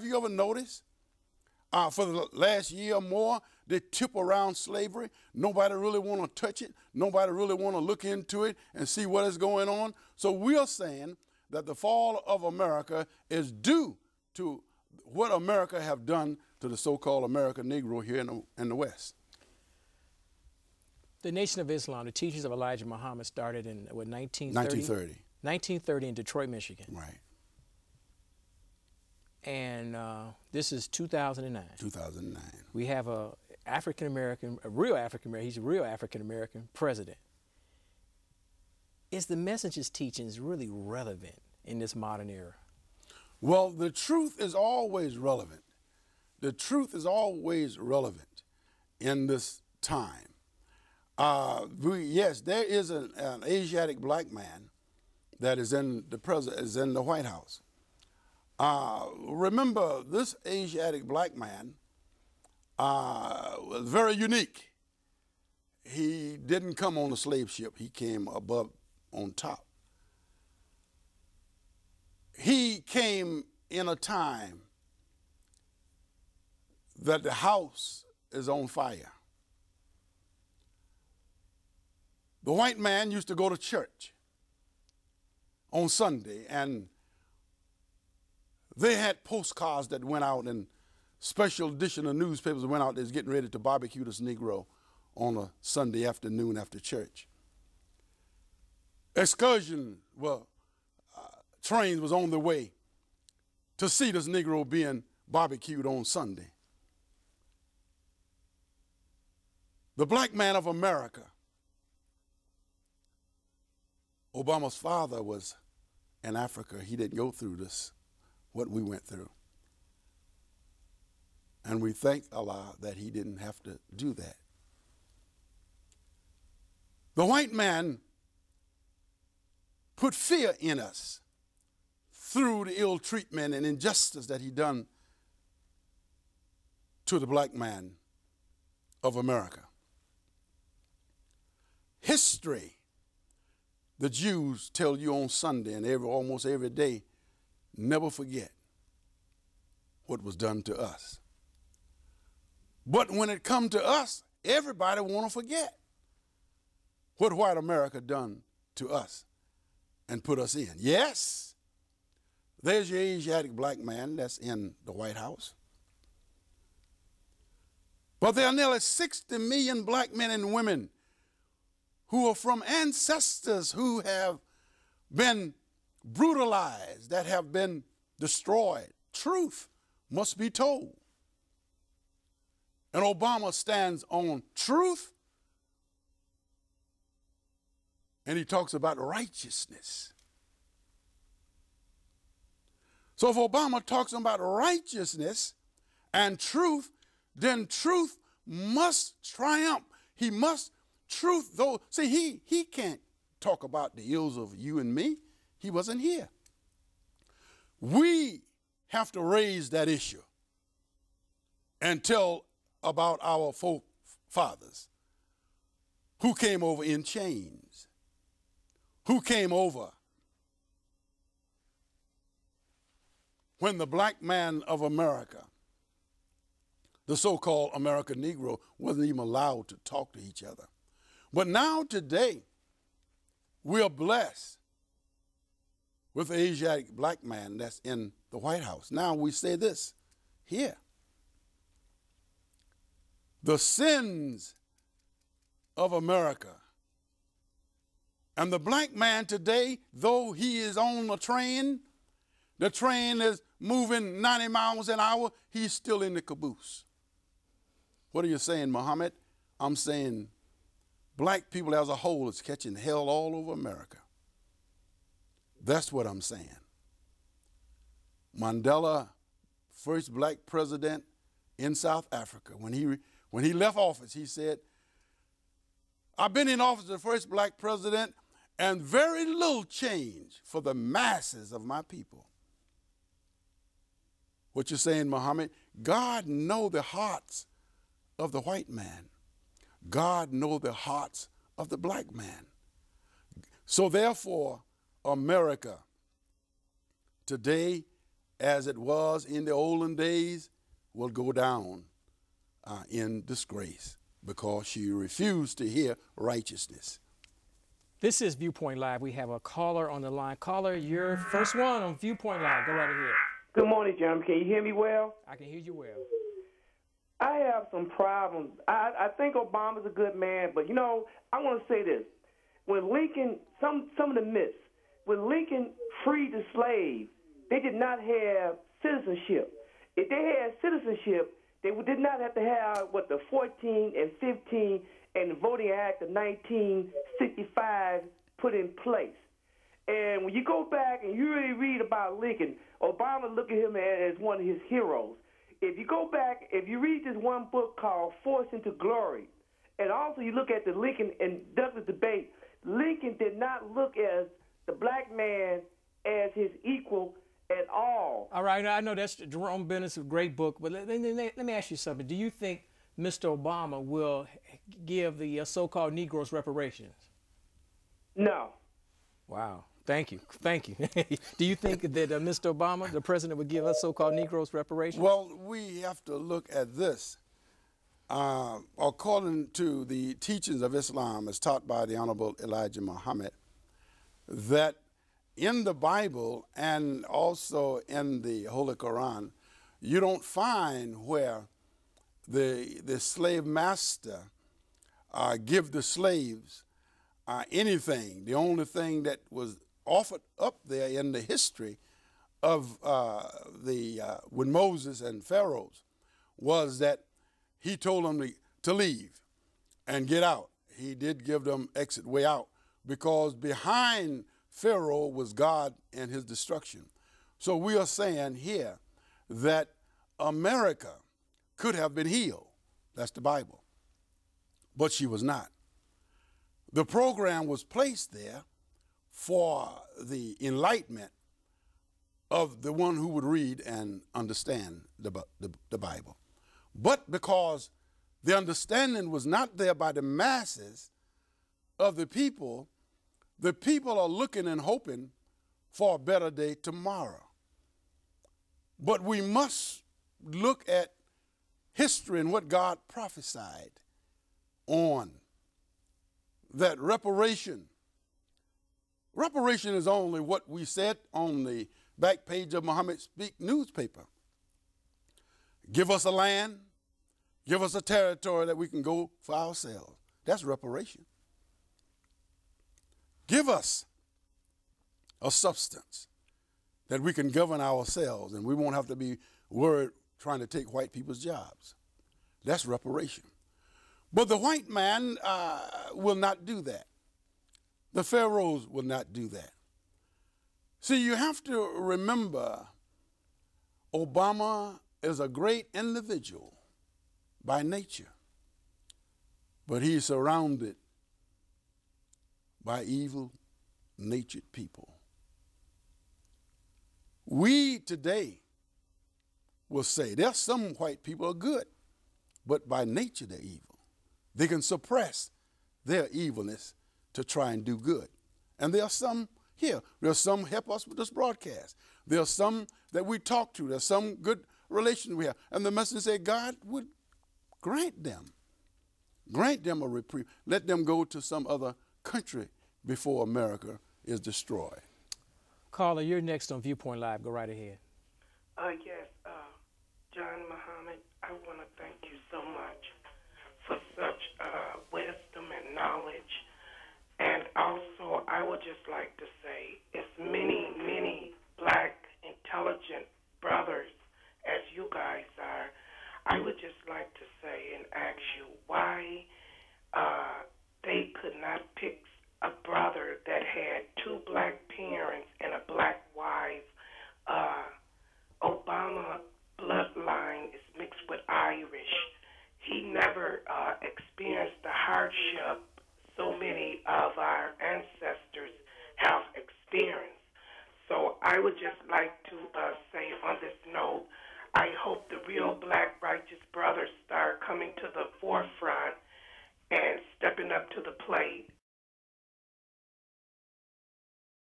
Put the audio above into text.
Have you ever noticed for the last year or more, they tip around slavery? Nobody really want to touch it. Nobody really want to look into it and see what is going on. So we are saying that the fall of America is due to what America have done to the so-called American Negro here in the West. The Nation of Islam, the teachings of Elijah Muhammad started in what, 1930? 1930. 1930 in Detroit, Michigan. Right. And this is 2009. 2009. We have a real African-American, he's a real African-American president. Is the message's teachings really relevant in this modern era? Well, the truth is always relevant. The truth is always relevant in this time. Yes, there is an Asiatic black man that is in the White House. Remember, this Asiatic black man was very unique. He didn't come on a slave ship. He came above, on top. He came in a time that the house is on fire. The white man used to go to church on Sunday, and they had postcards that went out, and special edition of newspapers went out that's getting ready to barbecue this Negro on a Sunday afternoon after church. Excursion, trains was on the way to see this Negro being barbecued on Sunday. The black man of America, Obama's father was in Africa. He didn't go through this, what we went through. And we thank Allah that he didn't have to do that. The white man put fear in us through the ill treatment and injustice that he done to the black man of America. History, the Jews tell you on Sunday and almost every day, never forget what was done to us. But when it comes to us, everybody want to forget what white America done to us and put us in. Yes, there's your Asiatic black man that's in the White House. But there are nearly 60 million black men and women who are from ancestors who have been brutalized, that have been destroyed. Truth must be told. And Obama stands on truth, and he talks about righteousness. So if Obama talks about righteousness and truth, then truth must triumph. He must truth, though. See, he can't talk about the ills of you and me. He wasn't here. We have to raise that issue and tell about our forefathers who came over in chains, who came over when the black man of America, the so-called American Negro, wasn't even allowed to talk to each other. But now today, we are blessed with the Asiatic black man that's in the White House. Now we say this here. The sins of America. And the black man today, though he is on a train, the train is moving 90 miles an hour, he's still in the caboose. What are you saying, Muhammad? I'm saying black people as a whole is catching hell all over America. That's what I'm saying. Mandela, first black president in South Africa, when he left office, he said, I've been in office as the first black president, and very little change for the masses of my people. What you're saying, Muhammad? God knows the hearts of the white man. God knows the hearts of the black man. So therefore, America today as it was in the olden days, will go down in disgrace because she refused to hear righteousness. This is Viewpoint Live. We have a caller on the line. Caller, you're first one on Viewpoint Live. Go right ahead. Good morning, Jim. Can you hear me well? I can hear you well. I have some problems. I think Obama's a good man, but, you know, I want to say this. When Lincoln, some of the myths, when Lincoln freed the slaves, they did not have citizenship. If they had citizenship, they did not have to have, the 14 and 15 and the Voting Act of 1965 put in place. And when you go back and you really read about Lincoln, Obama look at him as one of his heroes. If you go back, if you read this one book called Forced into Glory, and also you look at the Lincoln and Douglas debate, Lincoln did not look at the black man as his equal at all. All right, I know that's Jerome Bennett's a great book, but let me ask you something. Do you think Mr. Obama will give the so-called Negroes reparations? No. Wow. Thank you. Thank you. Do you think that Mr. Obama, the president, would give us so-called Negroes reparations? Well, we have to look at this. According to the teachings of Islam as taught by the Honorable Elijah Muhammad, that in the Bible and also in the Holy Quran, you don't find where the slave master give the slaves anything. The only thing that was offered up there in the history of when Moses and Pharaohs was that he told them to leave and get out. He did give them exit way out because behind Pharaoh was God and his destruction. So we are saying here that America could have been healed. That's the Bible. But she was not. The program was placed there for the enlightenment of the one who would read and understand the Bible. But because the understanding was not there by the masses of the people are looking and hoping for a better day tomorrow. But we must look at history and what God prophesied on that reparation. Reparation is only what we said on the back page of Muhammad Speak newspaper. Give us a land, give us a territory that we can go for ourselves. That's reparation. Give us a substance that we can govern ourselves and we won't have to be worried trying to take white people's jobs. That's reparation. But the white man will not do that. The pharaohs will not do that. See, you have to remember Obama is a great individual by nature, but he's surrounded by evil-natured people. We today will say there's some white people are good, but by nature they're evil. They can suppress their evilness to try and do good. And there are some here. There are some help us with this broadcast. There are some that we talk to. There's some good relations we have. And the messenger said God would grant them a reprieve. Let them go to some other country before America is destroyed. Caller, you're next on Viewpoint Live. Go right ahead. Yes, John Muhammad, I want to thank you so much for such wisdom and knowledge. And also, I would just like to say, as many, many black, intelligent brothers as you guys are, I would just like to say and ask you why they could not pick a brother that had two black parents and a black wife. Obama bloodline is mixed with Irish. He never experienced the hardship so many of our ancestors have experienced. So I would just like to say on this note, I hope the real black righteous brothers start coming to the forefront and stepping up to the plate